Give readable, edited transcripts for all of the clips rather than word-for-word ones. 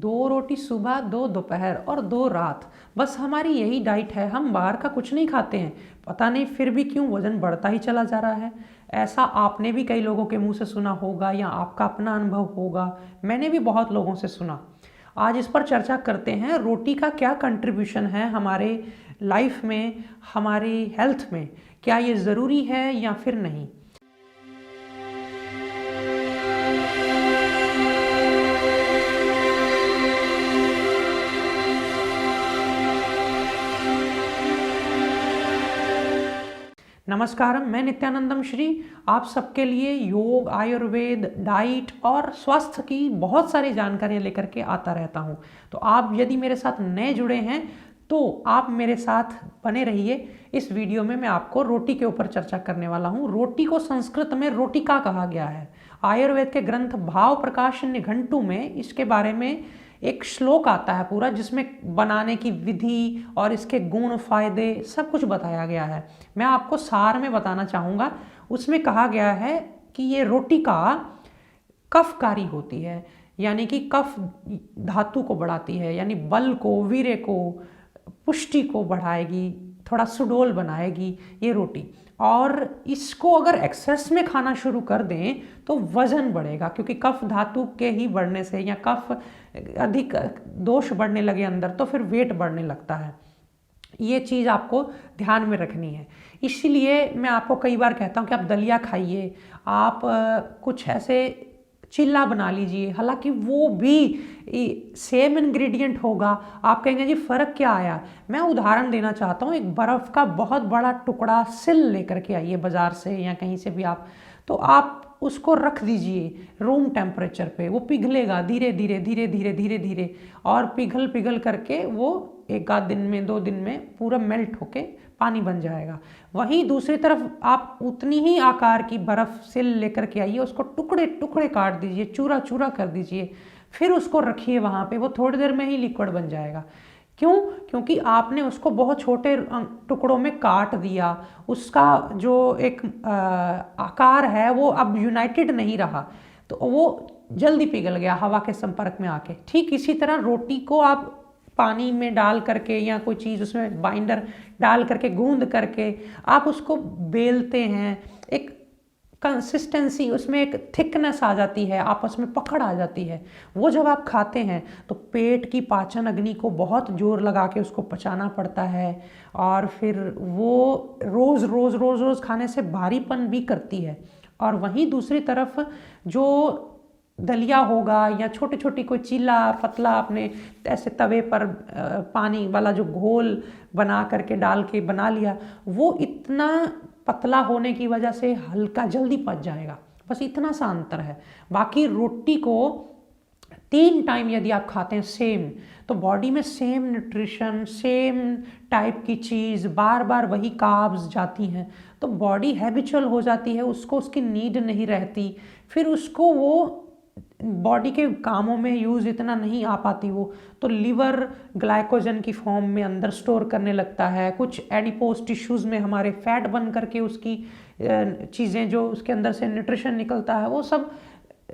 2 रोटी सुबह, 2 दोपहर और 2 रात, बस हमारी यही डाइट है। हम बाहर का कुछ नहीं खाते हैं, पता नहीं फिर भी क्यों वज़न बढ़ता ही चला जा रहा है। ऐसा आपने भी कई लोगों के मुंह से सुना होगा या आपका अपना अनुभव होगा, मैंने भी बहुत लोगों से सुना। आज इस पर चर्चा करते हैं, रोटी का क्या कंट्रीब्यूशन है हमारे लाइफ में, हमारी हेल्थ में, क्या ये ज़रूरी है या फिर नहीं। नमस्कारम, मैं नित्यानंदम श्री आप सबके लिए योग, आयुर्वेद, डाइट और स्वास्थ्य की बहुत सारी जानकारियाँ लेकर के आता रहता हूँ। तो आप यदि मेरे साथ नए जुड़े हैं तो आप मेरे साथ बने रहिए। इस वीडियो में मैं आपको रोटी के ऊपर चर्चा करने वाला हूँ। रोटी को संस्कृत में रोटिका कहा गया है। आयुर्वेद के ग्रंथ भाव प्रकाश निघंटु में इसके बारे में एक श्लोक आता है पूरा, जिसमें बनाने की विधि और इसके गुण, फायदे सब कुछ बताया गया है। मैं आपको सार में बताना चाहूँगा। उसमें कहा गया है कि ये रोटिका कफकारी होती है, यानी कि कफ धातु को बढ़ाती है, यानी बल को, वीर्य को, पुष्टि को बढ़ाएगी, थोड़ा सुडौल बनाएगी ये रोटी। और इसको अगर एक्सेस में खाना शुरू कर दें तो वज़न बढ़ेगा, क्योंकि कफ धातु के ही बढ़ने से या कफ अधिक दोष बढ़ने लगे अंदर तो फिर वेट बढ़ने लगता है। ये चीज़ आपको ध्यान में रखनी है। इसलिए मैं आपको कई बार कहता हूँ कि आप दलिया खाइए, आप कुछ ऐसे चिल्ला बना लीजिए, हालांकि वो भी सेम इंग्रेडिएंट होगा। आप कहेंगे जी फ़र्क क्या आया। मैं उदाहरण देना चाहता हूँ, एक बर्फ़ का बहुत बड़ा टुकड़ा सिल लेकर के आइए बाज़ार से या कहीं से भी आप, तो आप उसको रख दीजिए रूम टेम्परेचर पे। वो पिघलेगा धीरे धीरे धीरे धीरे धीरे धीरे, और पिघल पिघल करके वो 1 दिन में 2 दिन में पूरा मेल्ट होके पानी बन जाएगा। वहीं दूसरी तरफ आप उतनी ही आकार की बर्फ़ सिल लेकर के आइए, उसको टुकड़े टुकड़े काट दीजिए, चूरा चूरा कर दीजिए, फिर उसको रखिए वहाँ पे। वो थोड़ी देर में ही लिक्विड बन जाएगा। क्यों? क्योंकि आपने उसको बहुत छोटे टुकड़ों में काट दिया। उसका जो एक आकार है वो अब यूनाइटेड नहीं रहा, तो वो जल्दी पिघल गया हवा के संपर्क में आके। ठीक इसी तरह रोटी को आप पानी में डाल करके या कोई चीज़ उसमें बाइंडर डाल करके गूंद करके आप उसको बेलते हैं, एक कंसिस्टेंसी उसमें, एक थिकनेस आ जाती है, आपस में पकड़ आ जाती है। वो जब आप खाते हैं तो पेट की पाचन अग्नि को बहुत जोर लगा के उसको पचाना पड़ता है, और फिर वो रोज़ रोज़ रोज़ रोज़ खाने से भारीपन भी करती है। और वहीं दूसरी तरफ जो दलिया होगा या छोटी छोटी कोई चीला पतला आपने ऐसे तवे पर पानी वाला जो घोल बना करके डाल के बना लिया, वो इतना पतला होने की वजह से हल्का जल्दी पच जाएगा। बस इतना सा अंतर है। बाकी रोटी को 3 टाइम यदि आप खाते हैं सेम, तो बॉडी में सेम न्यूट्रिशन, सेम टाइप की चीज़, बार बार वही कार्ब्स जाती हैं, तो बॉडी हैबिचुअल हो जाती है, उसको उसकी नीड नहीं रहती। फिर उसको वो बॉडी के कामों में यूज़ इतना नहीं आ पाती वो, तो लिवर ग्लाइकोजन की फॉर्म में अंदर स्टोर करने लगता है। कुछ एडिपोज टिश्यूज़ में हमारे फैट बन करके उसकी चीज़ें जो उसके अंदर से न्यूट्रिशन निकलता है वो सब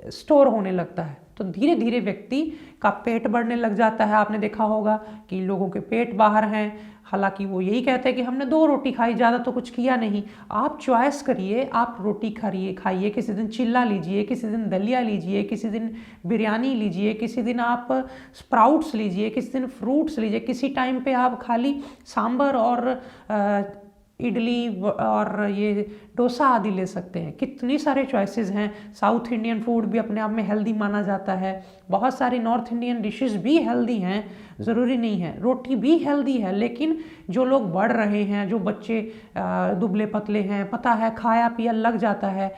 स्टोर होने लगता है। तो धीरे धीरे व्यक्ति का पेट बढ़ने लग जाता है। आपने देखा होगा कि लोगों के पेट बाहर हैं, हालांकि वो यही कहते हैं कि हमने 2 रोटी खाई, ज़्यादा तो कुछ किया नहीं। आप चॉइस करिए, आप रोटी खाइए, किसी दिन चिल्ला लीजिए, किसी दिन दलिया लीजिए, किसी दिन बिरयानी लीजिए, किसी दिन आप स्प्राउट्स लीजिए, किसी दिन फ्रूट्स लीजिए, किसी टाइम पे आप खाली सांभर और इडली और ये डोसा आदि ले सकते हैं। कितनी सारे चॉइसेस हैं। साउथ इंडियन फूड भी अपने आप में हेल्दी माना जाता है। बहुत सारी नॉर्थ इंडियन डिशेस भी हेल्दी हैं, ज़रूरी नहीं है। रोटी भी हेल्दी है, लेकिन जो लोग बढ़ रहे हैं, जो बच्चे दुबले पतले हैं, पता है खाया पिया लग जाता है,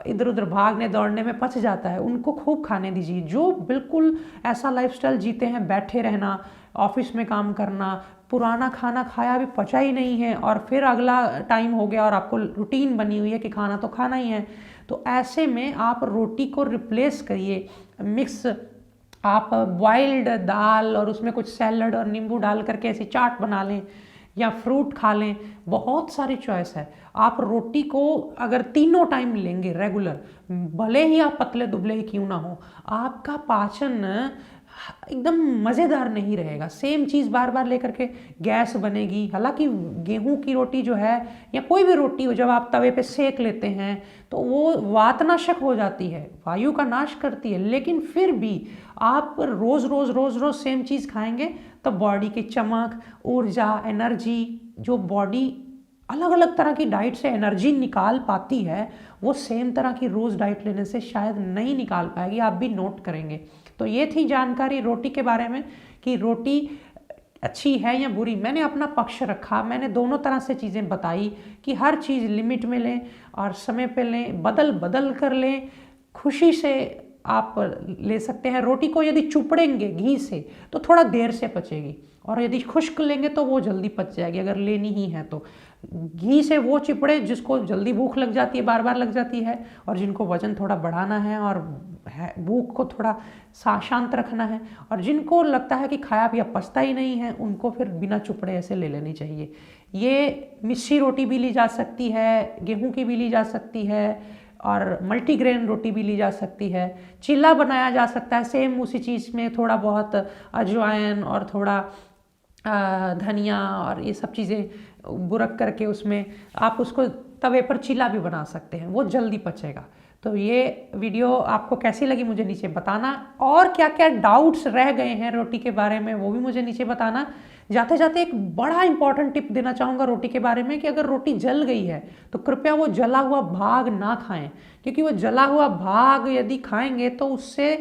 इधर उधर भागने दौड़ने में पच जाता है, उनको खूब खाने दीजिए। जो बिल्कुल ऐसा लाइफस्टाइल जीते हैं, बैठे रहना, ऑफिस में काम करना, पुराना खाना खाया भी पचा ही नहीं है और फिर अगला टाइम हो गया और आपको रूटीन बनी हुई है कि खाना तो खाना ही है, तो ऐसे में आप रोटी को रिप्लेस करिए। मिक्स आप बॉइल्ड दाल और उसमें कुछ सैलड और नींबू डाल करके ऐसी चाट बना लें या फ्रूट खा लें। बहुत सारी चॉइस है। आप रोटी को अगर तीनों टाइम लेंगे रेगुलर, भले ही आप पतले दुबले ही क्यों ना हो, आपका पाचन एकदम मज़ेदार नहीं रहेगा। सेम चीज़ बार बार लेकर के गैस बनेगी। हालांकि गेहूं की रोटी जो है या कोई भी रोटी हो, जब आप तवे पे सेक लेते हैं तो वो वातनाशक हो जाती है, वायु का नाश करती है। लेकिन फिर भी आप रोज़ रोज़ रोज़ रोज़ सेम चीज़ खाएंगे तो बॉडी की चमक, ऊर्जा, एनर्जी, जो बॉडी अलग अलग तरह की डाइट से एनर्जी निकाल पाती है, वो सेम तरह की रोज़ डाइट लेने से शायद नहीं निकाल पाएगी। आप भी नोट करेंगे। तो ये थी जानकारी रोटी के बारे में कि रोटी अच्छी है या बुरी। मैंने अपना पक्ष रखा, मैंने दोनों तरह से चीज़ें बताई कि हर चीज़ लिमिट में लें और समय पे लें, बदल बदल कर लें, खुशी से आप ले सकते हैं। रोटी को यदि चुपड़ेंगे घी से तो थोड़ा देर से पचेगी, और यदि खुश्क लेंगे तो वो जल्दी पच जाएगी अगर लेनी ही है तो। घी से वो चिपड़े जिसको जल्दी भूख लग जाती है, बार बार लग जाती है, और जिनको वजन थोड़ा बढ़ाना है और भूख को थोड़ा शांत रखना है, और जिनको लगता है कि खाया पिया पचता ही नहीं है, उनको फिर बिना चुपड़े ऐसे ले लेनी चाहिए। ये मिस्सी रोटी भी ली जा सकती है, गेहूं की भी ली जा सकती है, और मल्टीग्रेन रोटी भी ली जा सकती है। चिल्ला बनाया जा सकता है सेम उसी चीज़ में, थोड़ा बहुत अजवाइन और थोड़ा धनिया और ये सब चीज़ें बुरक करके उसमें आप उसको तवे पर चिल्ला भी बना सकते हैं, वो जल्दी पचेगा। तो ये वीडियो आपको कैसी लगी मुझे नीचे बताना, और क्या क्या डाउट्स रह गए हैं रोटी के बारे में वो भी मुझे नीचे बताना। जाते जाते एक बड़ा इंपॉर्टेंट टिप देना चाहूँगा रोटी के बारे में कि अगर रोटी जल गई है तो कृपया वो जला हुआ भाग ना खाएं, क्योंकि वो जला हुआ भाग यदि खाएंगे तो उससे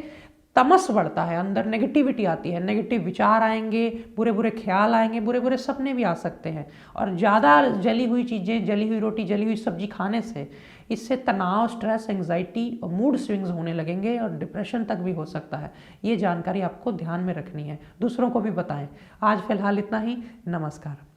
तमस बढ़ता है, अंदर नेगेटिविटी आती है, नेगेटिव विचार आएंगे, बुरे बुरे ख्याल आएंगे, बुरे बुरे सपने भी आ सकते हैं। और ज़्यादा जली हुई चीज़ें, जली हुई रोटी, जली हुई सब्जी खाने से इससे तनाव, स्ट्रेस, एंग्जाइटी और मूड स्विंग्स होने लगेंगे और डिप्रेशन तक भी हो सकता है। ये जानकारी आपको ध्यान में रखनी है, दूसरों को भी बताएं। आज फिलहाल इतना ही, नमस्कार।